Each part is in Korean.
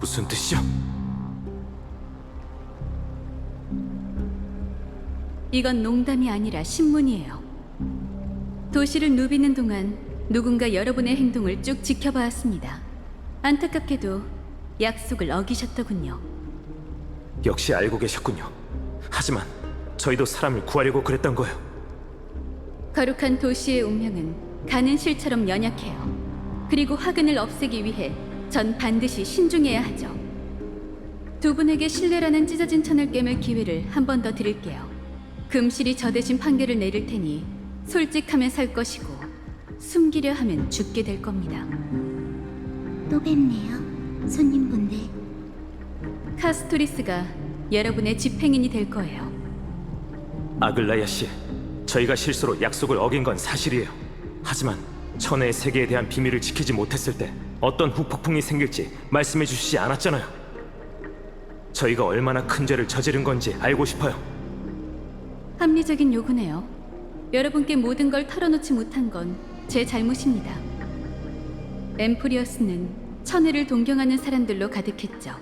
무슨 뜻이야? 이건 농담이 아니라 신문이에요. 도시를 누비는 동안 누군가 여러분의 행동을 쭉 지켜봐왔습니다. 안타깝게도 약속을 어기셨더군요. 역시 알고 계셨군요. 하지만 저희도 사람을 구하려고 그랬던 거예요. 거룩한 도시의 운명은 가는 실처럼 연약해요. 그리고 화근을 없애기 위해 전 반드시 신중해야 하죠. 두 분에게 신뢰라는 찢어진 천을 깨물 기회를 한 번 더 드릴게요. 금실이 저 대신 판결을 내릴 테니 솔직하면 살 것이고 숨기려 하면 죽게 될 겁니다. 또 뵙네요, 손님분들. 카스토리스가 여러분의 집행인이 될 거예요. 아글라야 씨, 저희가 실수로 약속을 어긴 건 사실이에요. 하지만 천혜의 세계에 대한 비밀을 지키지 못했을 때 어떤 후폭풍이 생길지 말씀해 주시지 않았잖아요. 저희가 얼마나 큰 죄를 저지른 건지 알고 싶어요. 합리적인 요구네요. 여러분께 모든 걸 털어놓지 못한 건 제 잘못입니다. 엠프리어스는 천혜를 동경하는 사람들로 가득했죠.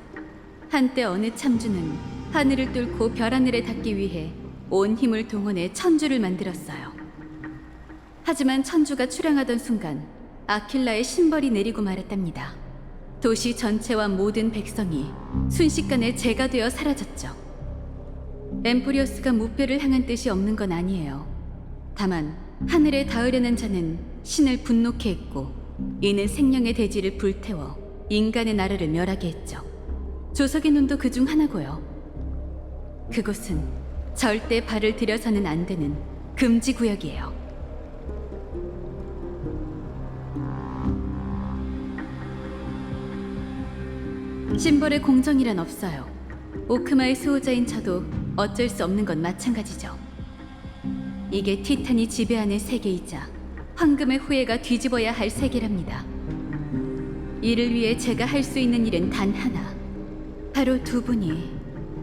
한때 어느 참주는 하늘을 뚫고 별 하늘에 닿기 위해 온 힘을 동원해 천주를 만들었어요. 하지만 천주가 출항하던 순간 아킬라의 신벌이 내리고 말았답니다. 도시 전체와 모든 백성이 순식간에 재가 되어 사라졌죠. 엠프리어스가 무뼈를 향한 뜻이 없는 건 아니에요. 다만 하늘에 닿으려는 자는 신을 분노케 했고 이는 생명의 대지를 불태워 인간의 나라를 멸하게 했죠. 조석의 눈도 그중 하나고요. 그곳은 절대 발을 들여서는 안 되는 금지 구역이에요. 심벌의 공정이란 없어요. 오크마의 수호자인 저도 어쩔 수 없는 건 마찬가지죠. 이게 티탄이 지배하는 세계이자 황금의 후예가 뒤집어야 할 세계랍니다. 이를 위해 제가 할 수 있는 일은 단 하나. 바로 두 분이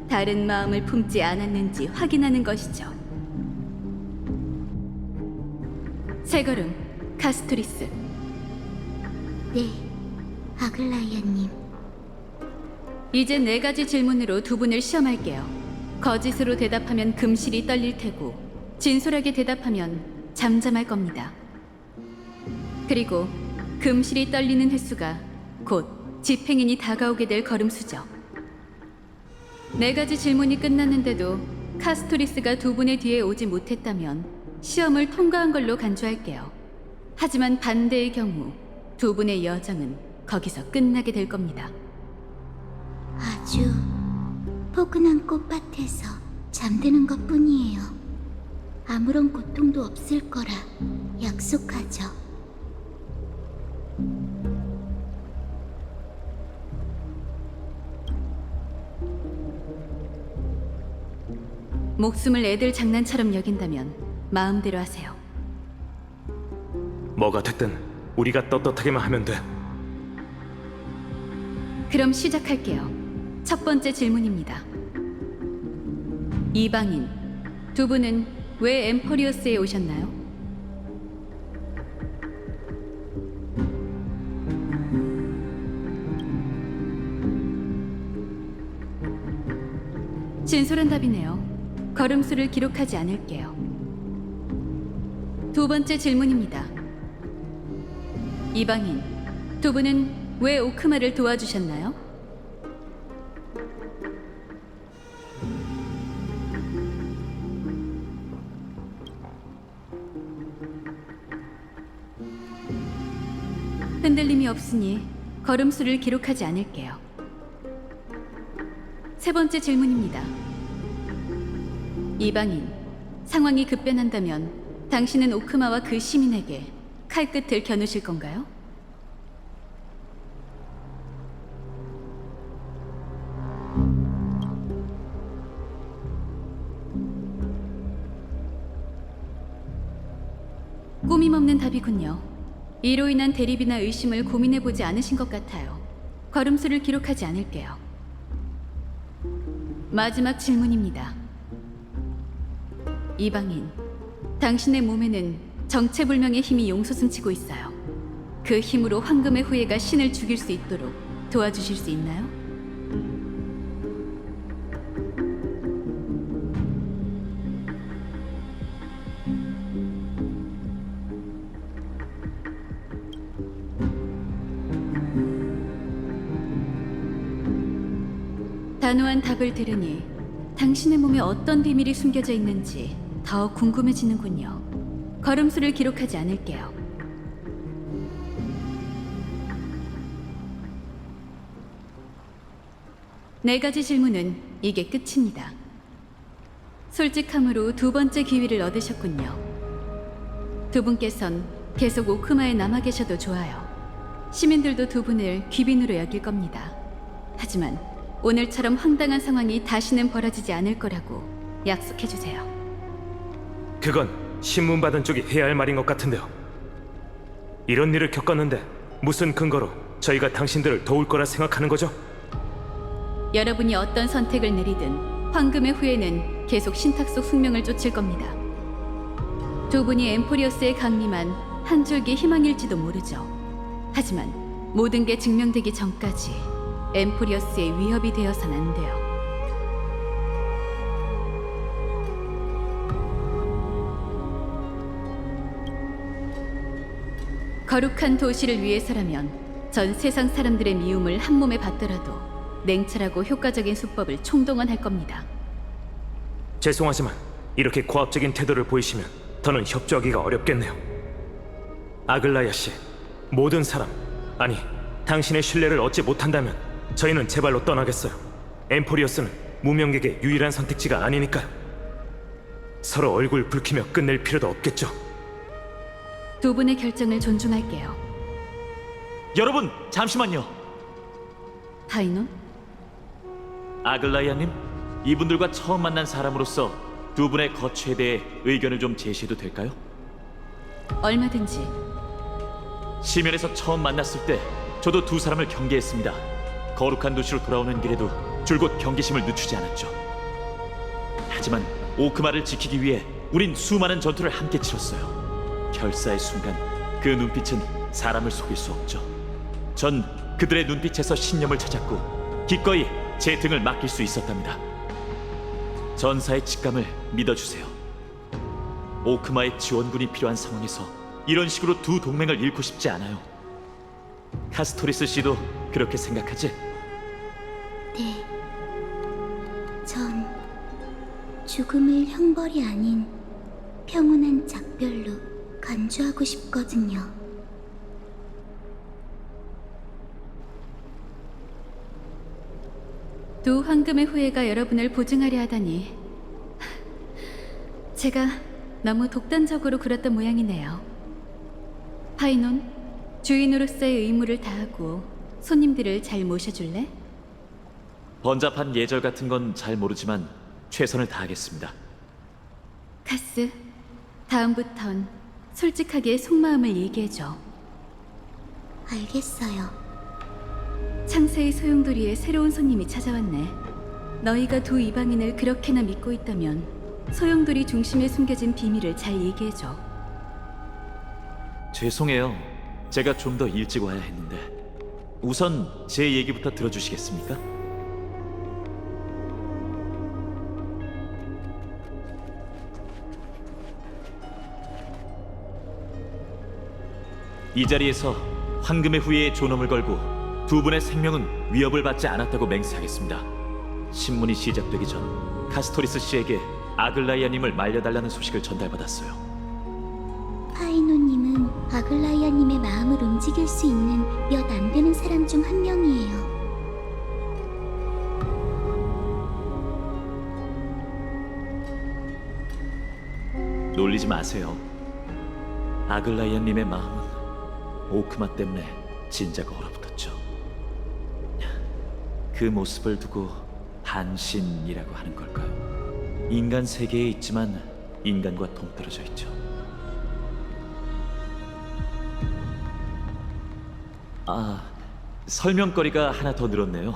다른 마음을 품지 않았는지 확인하는 것이죠. 세 걸음, 카스토리스. 네, 아글라이아님. 이제 4가지 질문으로 두 분을 시험할게요. 거짓으로 대답하면 금실이 떨릴 테고 진솔하게 대답하면 잠잠할 겁니다. 그리고 금실이 떨리는 횟수가 곧 집행인이 다가오게 될 걸음수죠. 4가지 질문이 끝났는데도 카스토리스가 두 분의 뒤에 오지 못했다면 시험을 통과한 걸로 간주할게요. 하지만 반대의 경우 두 분의 여정은 거기서 끝나게 될 겁니다. 아주 포근한 꽃밭에서 잠드는 것뿐이에요. 아무런 고통도 없을 거라 약속하죠. 목숨을 애들 장난처럼 여긴다면 마음대로 하세요. 뭐가 됐든 우리가 떳떳하게만 하면 돼. 그럼 시작할게요. 첫 번째 질문입니다. 이방인, 두 분은 왜 엠포리어스에 오셨나요? 진솔한 답이네요. 걸음수를 기록하지 않을게요. 두 번째 질문입니다. 이방인, 두 분은 왜 오크마를 도와주셨나요? 흔들림이 없으니 걸음수를 기록하지 않을게요. 세 번째 질문입니다. 이방인, 상황이 급변한다면 당신은 오크마와 그 시민에게 칼끝을 겨누실 건가요? 꾸밈없는 답이군요. 이로 인한 대립이나 의심을 고민해보지 않으신 것 같아요. 걸음수를 기록하지 않을게요. 마지막 질문입니다. 이방인, 당신의 몸에는 정체불명의 힘이 용솟음치고 있어요. 그 힘으로 황금의 후예가 신을 죽일 수 있도록 도와주실 수 있나요? 단호한 답을 들으니 당신의 몸에 어떤 비밀이 숨겨져 있는지 더 궁금해지는군요. 걸음수를 기록하지 않을게요. 네 가지 질문은 이게 끝입니다. 솔직함으로 두 번째 기회를 얻으셨군요. 두 분께선 계속 오크마에 남아 계셔도 좋아요. 시민들도 두 분을 귀빈으로 여길 겁니다. 하지만 오늘처럼 황당한 상황이 다시는 벌어지지 않을 거라고 약속해주세요. 그건 신문 받은 쪽이 해야 할 말인 것 같은데요. 이런 일을 겪었는데 무슨 근거로 저희가 당신들을 도울 거라 생각하는 거죠? 여러분이 어떤 선택을 내리든 황금의 후예는 계속 신탁 속 숙명을 쫓을 겁니다. 두 분이 엠포리어스의 강림한 한 줄기 희망일지도 모르죠. 하지만 모든 게 증명되기 전까지 엠포리어스의 위협이 되어선 안 돼요. 거룩한 도시를 위해서라면 전 세상 사람들의 미움을 한 몸에 받더라도 냉철하고 효과적인 수법을 총동원할 겁니다. 죄송하지만 이렇게 고압적인 태도를 보이시면 더는 협조하기가 어렵겠네요. 아글라야 씨, 모든 사람, 아니 당신의 신뢰를 얻지 못한다면 저희는 제발로 떠나겠어요. 엠포리어스는 무명객의 유일한 선택지가 아니니까요. 서로 얼굴 붉히며 끝낼 필요도 없겠죠. 두 분의 결정을 존중할게요. 여러분, 잠시만요. 파이논? 아글라이아님, 이분들과 처음 만난 사람으로서 두 분의 거취에 대해 의견을 좀 제시해도 될까요? 얼마든지. 시면에서 처음 만났을 때 저도 두 사람을 경계했습니다. 거룩한 도시로 돌아오는 길에도 줄곧 경계심을 늦추지 않았죠. 하지만 오크마를 지키기 위해 우린 수많은 전투를 함께 치렀어요. 결사의 순간 그 눈빛은 사람을 속일 수 없죠. 전 그들의 눈빛에서 신념을 찾았고 기꺼이 제 등을 맡길 수 있었답니다. 전사의 직감을 믿어주세요. 오크마의 지원군이 필요한 상황에서 이런 식으로 두 동맹을 잃고 싶지 않아요. 카스토리스 씨도 그렇게 생각하지? 네. 전 죽음을 형벌이 아닌 평온한 작별로 간주하고 싶거든요. 두 황금의 후예가 여러분을 보증하려 하다니 제가 너무 독단적으로 굴었던 모양이네요. 파이논, 주인으로서의 의무를 다하고 손님들을 잘 모셔줄래? 번잡한 예절 같은 건 잘 모르지만 최선을 다하겠습니다. 카스, 다음부턴 솔직하게 속마음을 얘기해줘. 알겠어요. 창세의 소용돌이에 새로운 손님이 찾아왔네. 너희가 두 이방인을 그렇게나 믿고 있다면 소용돌이 중심에 숨겨진 비밀을 잘 얘기해줘. 죄송해요. 제가 좀 더 일찍 와야 했는데. 우선 제 얘기부터 들어주시겠습니까? 이 자리에서 황금의 후예의 존엄을 걸고 두 분의 생명은 위협을 받지 않았다고 맹세하겠습니다. 신문이 시작되기 전 카스토리스 씨에게 아글라이아님을 말려달라는 소식을 전달받았어요. 파이노님은 아글라이아님의 마음을 움직일 수 있는 몇 안 되는 사람 중 한 명이에요. 놀리지 마세요. 아글라이아님의 마음은 오크마 때문에 진작 얼어붙었죠. 그 모습을 두고 한신이라고 하는 걸까요? 인간 세계에 있지만 인간과 동떨어져 있죠. 설명거리가 하나 더 늘었네요.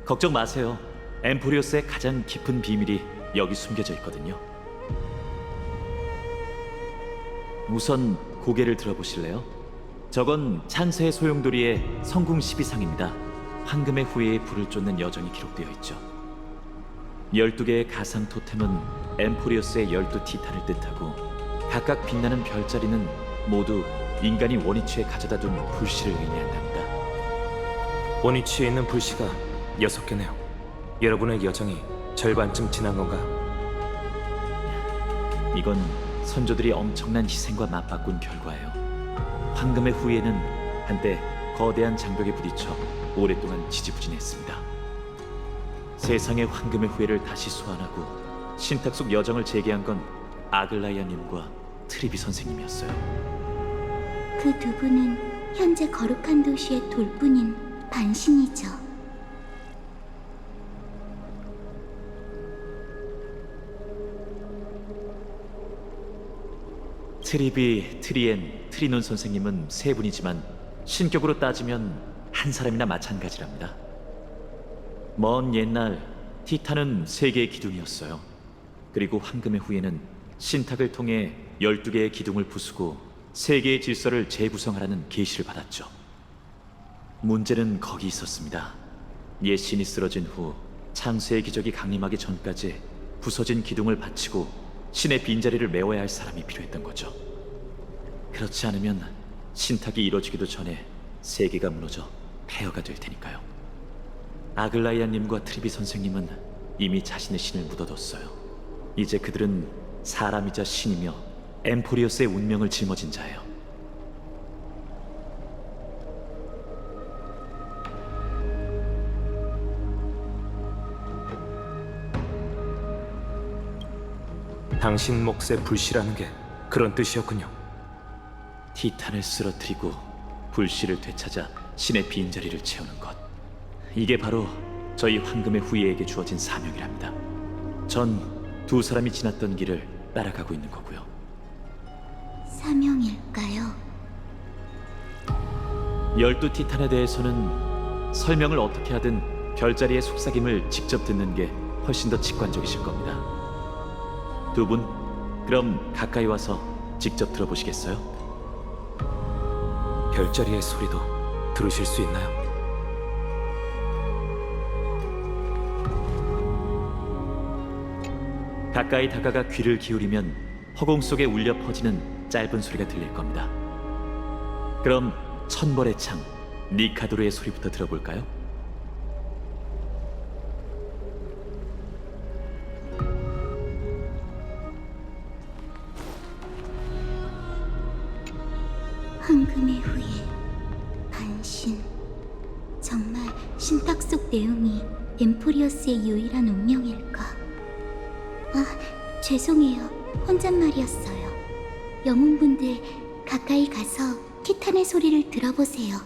걱정 마세요. 엠포리오스의 가장 깊은 비밀이 여기 숨겨져 있거든요. 우선 고개를 들어보실래요? 저건 찬세의 소용돌이의 성궁 12상입니다. 황금의 후예의 불을 쫓는 여정이 기록되어 있죠. 12개의 가상 토템은 엠포리오스의 12티탄을 뜻하고 각각 빛나는 별자리는 모두 인간이 원위치에 가져다 둔 불씨를 의미한답니다. 원위치에 있는 불씨가 6개네요. 여러분의 여정이 절반쯤 지난 건가요? 이건 선조들이 엄청난 희생과 맞바꾼 결과예요. 황금의 후예는 한때 거대한 장벽에 부딪혀 오랫동안 지지부진했습니다. 세상의 황금의 후예를 다시 소환하고 신탁 속 여정을 재개한 건 아글라이아님과 트리비 선생님이었어요. 그 두 분은 현재 거룩한 도시의 돌뿐인 반신이죠. 트리비, 트리엔, 트리논 선생님은 세 분이지만 신격으로 따지면 한 사람이나 마찬가지랍니다. 먼 옛날 티탄은 세 개의 기둥이었어요. 그리고 황금의 후예는 신탁을 통해 12개의 기둥을 부수고 세 개의 질서를 재구성하라는 계시를 받았죠. 문제는 거기 있었습니다. 옛 신이 쓰러진 후 창세의 기적이 강림하기 전까지 부서진 기둥을 받치고 신의 빈자리를 메워야 할 사람이 필요했던 거죠. 그렇지 않으면 신탁이 이루어지기도 전에 세계가 무너져 폐허가 될 테니까요. 아글라이아님과 트리비 선생님은 이미 자신의 신을 묻어뒀어요. 이제 그들은 사람이자 신이며 엠포리오스의 운명을 짊어진 자예요. 당신 몫의 불씨라는 게 그런 뜻이었군요. 티탄을 쓰러뜨리고 불씨를 되찾아 신의 빈자리를 채우는 것. 이게 바로 저희 황금의 후예에게 주어진 사명이랍니다. 전 두 사람이 지났던 길을 따라가고 있는 거고요. 사명일까요? 12 티탄에 대해서는 설명을 어떻게 하든 별자리의 속삭임을 직접 듣는 게 훨씬 더 직관적이실 겁니다. 두 분, 그럼 가까이 와서 직접 들어보시겠어요? 별자리의 소리도 들으실 수 있나요? 가까이 다가가 귀를 기울이면 허공 속에 울려 퍼지는 짧은 소리가 들릴 겁니다. 그럼 천벌의 창, 니카도르의 소리부터 들어볼까요? 황금의 후예, 반신. 정말 신탁 속 내용이 엠포리어스의 유일한 운명일까? 아, 죄송해요. 혼잣말이었어요. 영웅분들, 가까이 가서 티탄의 소리를 들어보세요.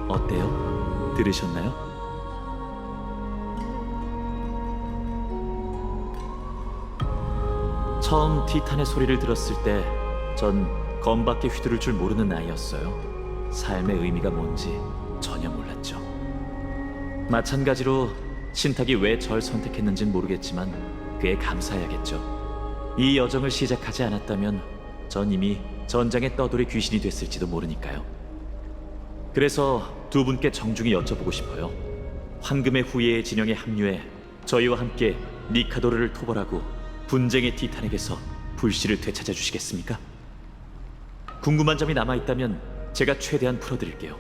어때요? 들으셨나요? 처음 티탄의 소리를 들었을 때 전 검밖에 휘두를 줄 모르는 아이였어요. 삶의 의미가 뭔지 전혀 몰랐죠. 마찬가지로 신탁이 왜 절 선택했는진 모르겠지만 그에 감사해야겠죠. 이 여정을 시작하지 않았다면 전 이미 전장의 떠돌이 귀신이 됐을지도 모르니까요. 그래서 두 분께 정중히 여쭤보고 싶어요. 황금의 후예의 진영에 합류해 저희와 함께 니카도르를 토벌하고 분쟁의 티탄에게서 불씨를 되찾아 주시겠습니까? 궁금한 점이 남아있다면 제가 최대한 풀어드릴게요.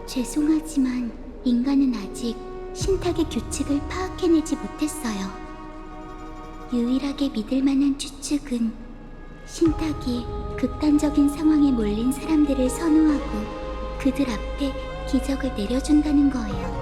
죄송하지만 인간은 아직 신탁의 규칙을 파악해내지 못했어요. 유일하게 믿을 만한 추측은 신탁이 극단적인 상황에 몰린 사람들을 선호하고 그들 앞에 기적을 내려준다는 거예요.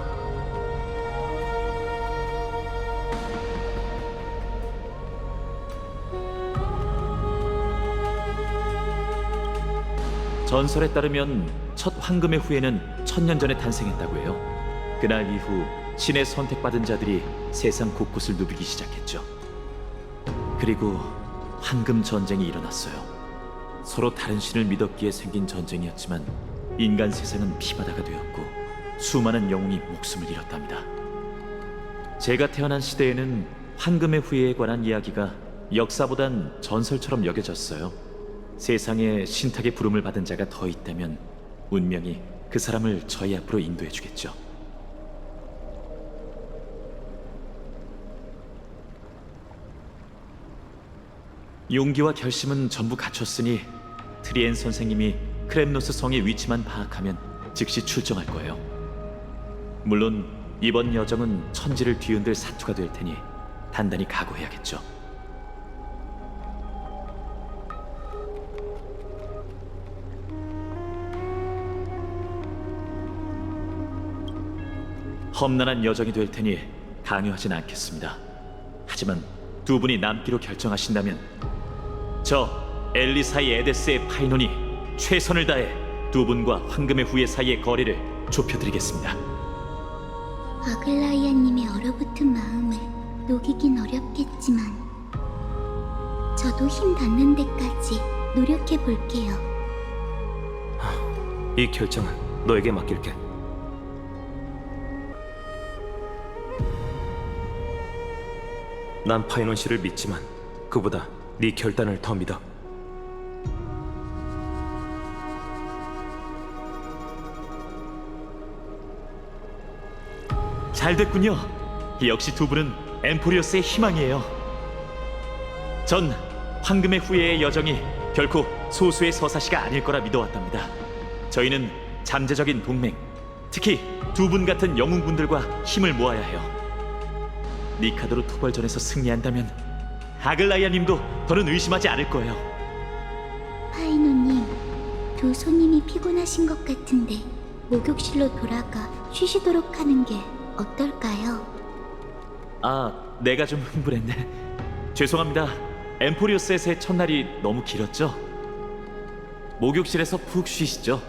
전설에 따르면 첫 황금의 후예는 1000년 전에 탄생했다고 해요. 그날 이후 신의 선택받은 자들이 세상 곳곳을 누비기 시작했죠. 그리고 황금 전쟁이 일어났어요. 서로 다른 신을 믿었기에 생긴 전쟁이었지만 인간 세상은 피바다가 되었고 수많은 영웅이 목숨을 잃었답니다. 제가 태어난 시대에는 황금의 후예에 관한 이야기가 역사보단 전설처럼 여겨졌어요. 세상에 신탁의 부름을 받은 자가 더 있다면 운명이 그 사람을 저희 앞으로 인도해 주겠죠. 용기와 결심은 전부 갖췄으니 트리엔 선생님이 크렘노스 성의 위치만 파악하면 즉시 출정할 거예요. 물론 이번 여정은 천지를 뒤흔들 사투가 될 테니 단단히 각오해야겠죠. 험난한 여정이 될 테니 강요하진 않겠습니다. 하지만 두 분이 남기로 결정하신다면 저 엘리사이 에데스의 파이논이 최선을 다해 두 분과 황금의 후예 사이의 거리를 좁혀드리겠습니다. 아글라이아님의 얼어붙은 마음을 녹이긴 어렵겠지만 저도 힘 닿는 데까지 노력해 볼게요. 이 결정은 너에게 맡길게. 난 파이논 씨를 믿지만 그보다 네 결단을 더 믿어. 잘 됐군요. 역시 두 분은 엠포리오스의 희망이에요. 전 황금의 후예의 여정이 결코 소수의 서사시가 아닐 거라 믿어왔답니다. 저희는 잠재적인 동맹, 특히 두 분 같은 영웅분들과 힘을 모아야 해요. 니카도르 토벌전에서 승리한다면 아글라이아님도 더는 의심하지 않을 거예요. 파이노님, 두 손님이 피곤하신 것 같은데 목욕실로 돌아가 쉬시도록 하는 게 어떨까요? 아, 내가 좀 흥분했네. 죄송합니다. 엠포리오스의 새 첫날이 너무 길었죠? 목욕실에서 푹 쉬시죠.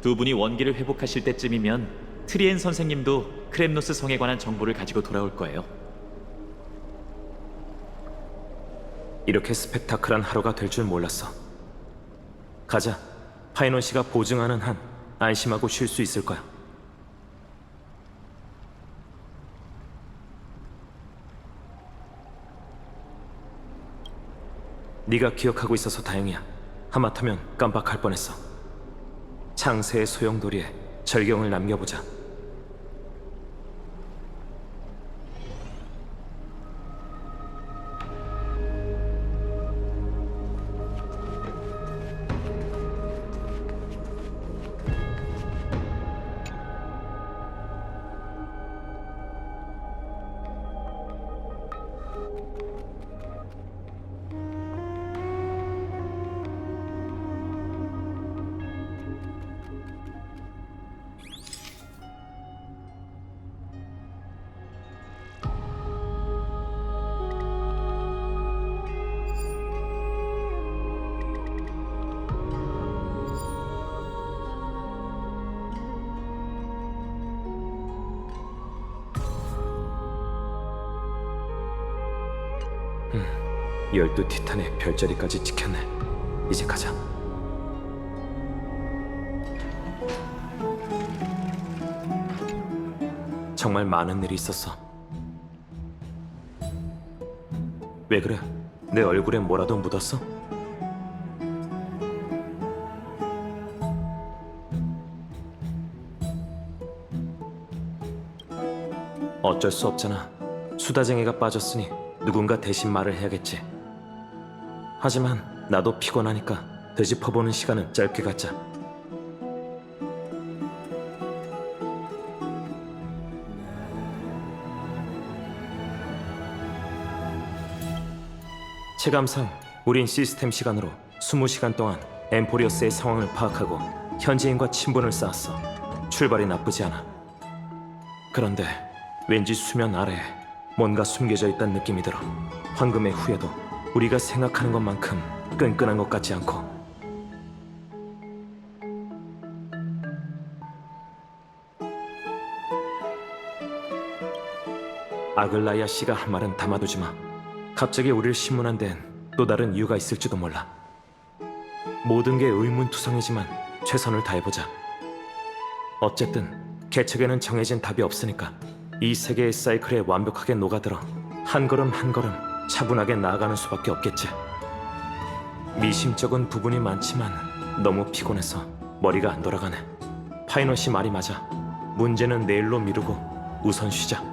두 분이 원기를 회복하실 때쯤이면 트리엔 선생님도 크렘노스 성에 관한 정보를 가지고 돌아올 거예요. 이렇게 스펙타클한 하루가 될 줄 몰랐어. 가자. 파이논 씨가 보증하는 한 안심하고 쉴 수 있을 거야. 네가 기억하고 있어서 다행이야. 하마터면 깜빡할 뻔했어. 창세의 소용돌이에 절경을 남겨보자. 12 티탄의 별자리까지 지켰네. 이제 가자. 정말 많은 일이 있었어. 왜 그래? 내 얼굴에 뭐라도 묻었어? 어쩔 수 없잖아. 수다쟁이가 빠졌으니 누군가 대신 말을 해야겠지. 하지만 나도 피곤하니까 되짚어보는 시간은 짧게 갖자. 체감상 우린 시스템 시간으로 20시간 동안 엠포리어스의 상황을 파악하고 현지인과 친분을 쌓았어. 출발이 나쁘지 않아. 그런데 왠지 수면 아래에 뭔가 숨겨져 있다는 느낌이 들어. 황금의 후예도 우리가 생각하는 것만큼 끈끈한 것 같지 않고. 아글라이아 씨가 한 말은 담아두지 마. 갑자기 우리를 신문한 데엔 또 다른 이유가 있을지도 몰라. 모든 게 의문투성이지만 최선을 다해보자. 어쨌든 개척에는 정해진 답이 없으니까 이 세계의 사이클에 완벽하게 녹아들어 한 걸음 한 걸음 차분하게 나아가는 수밖에 없겠지. 미심쩍은 부분이 많지만 너무 피곤해서 머리가 안 돌아가네. 파이너 씨 말이 맞아. 문제는 내일로 미루고 우선 쉬자.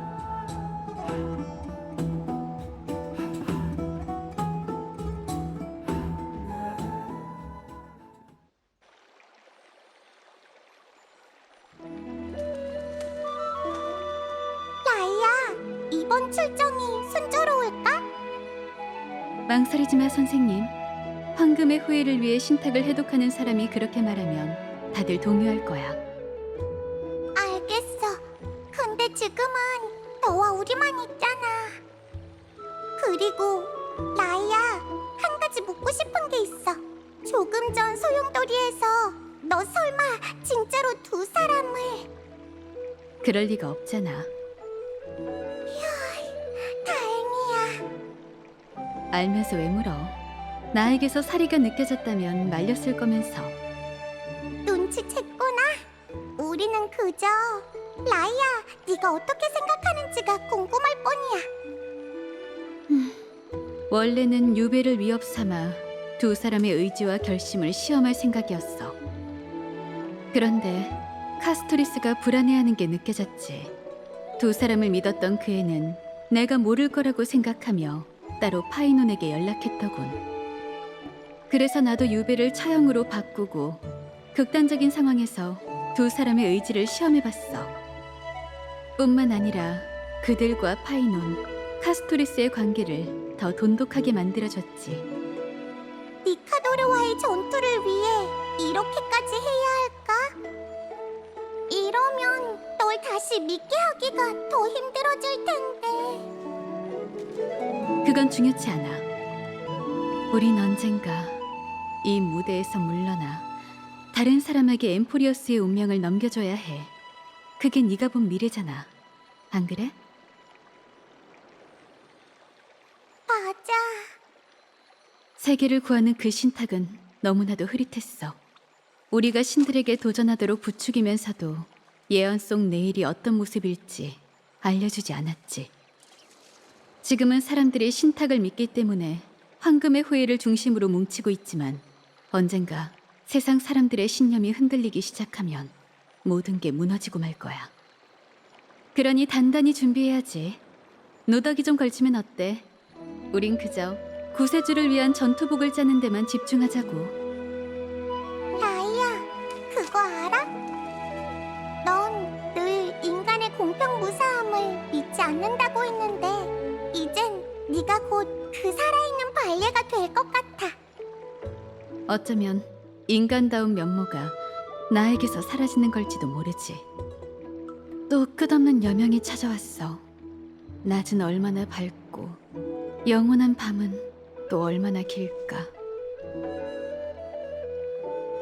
라이야, 이번 출정이 순조로울까? 망설이지 마, 선생님. 황금의 후예를 위해 신탁을 해독하는 사람이 그렇게 말하면 다들 동요할 거야. 알겠어. 근데 지금은 너와 우리만 있잖아. 그리고 라이야, 한 가지 묻고 싶은 게 있어. 조금 전 소용돌이에서 너 설마 진짜로 두 사람을... 그럴 리가 없잖아. 다행이야. 알면서 왜 물어? 나에게서 사리가 느껴졌다면 말렸을 거면서. 눈치챘구나. 우리는 그저... 라이야, 네가 어떻게 생각하는지가 궁금할 뿐이야. 원래는 유배를 위협 삼아 두 사람의 의지와 결심을 시험할 생각이었어. 그런데 카스토리스가 불안해하는 게 느껴졌지. 두 사람을 믿었던 그 애는 내가 모를 거라고 생각하며 따로 파이논에게 연락했더군. 그래서 나도 유배를 처형으로 바꾸고 극단적인 상황에서 두 사람의 의지를 시험해봤어. 뿐만 아니라 그들과 파이논, 카스토리스의 관계를 더 돈독하게 만들어줬지. 니카도르와의 전투를 위해 이렇게까지 해야 할까? 이러면 널 다시 믿게 하기가 더 힘들어질 텐데. 그건 중요치 않아. 우린 언젠가 이 무대에서 물러나 다른 사람에게 엠포리어스의 운명을 넘겨줘야 해. 그게 네가 본 미래잖아. 안 그래? 맞아. 세계를 구하는 그 신탁은 너무나도 흐릿했어. 우리가 신들에게 도전하도록 부추기면서도 예언 속 내일이 어떤 모습일지 알려주지 않았지. 지금은 사람들이 신탁을 믿기 때문에 황금의 후예를 중심으로 뭉치고 있지만 언젠가 세상 사람들의 신념이 흔들리기 시작하면 모든 게 무너지고 말 거야. 그러니 단단히 준비해야지. 노덕이 좀 걸치면 어때? 우린 그저 구세주를 위한 전투복을 짜는 데만 집중하자고. 라이야, 그거 알아? 넌 늘 인간의 공평무사함을 믿지 않는다고 했는데 이젠 네가 곧 그 살아있는 발레가 될 것 같아. 어쩌면 인간다운 면모가 나에게서 사라지는 걸지도 모르지. 또 끝없는 여명이 찾아왔어. 낮은 얼마나 밝고 영원한 밤은 또 얼마나 길까.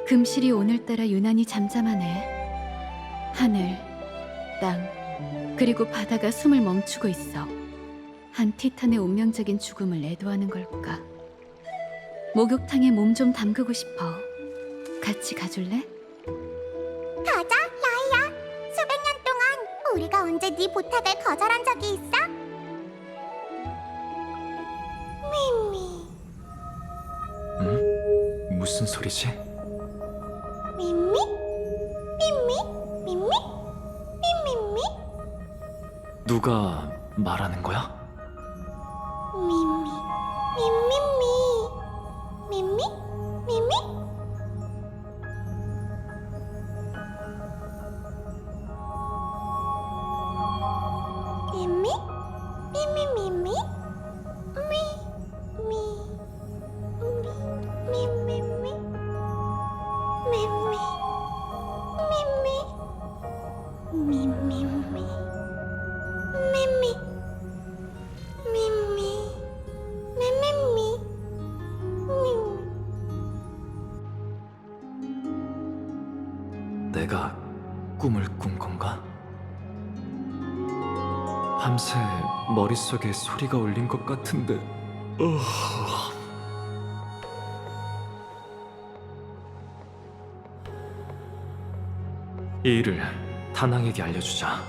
금실이 오늘따라 유난히 잠잠하네. 하늘, 땅, 그리고 바다가 숨을 멈추고 있어. 한 티탄의 운명적인 죽음을 애도하는 걸까? 목욕탕에 몸 좀 담그고 싶어. 같이 가줄래? 가자, 라이야. 수백 년 동안 우리가 언제 네 부탁을 거절한 적이 있어? 미미, 무슨 소리지? 미미, 미미, 미미, 미미미, 누가 말하는 거야? 미미, 미미미, 미미, 미미. 미미, 미미, 미미, 내가 꿈을 꾼 건가? 밤새 머릿속에 소리가 울린 것 같은데. 이 일을 다낭에게 알려주자.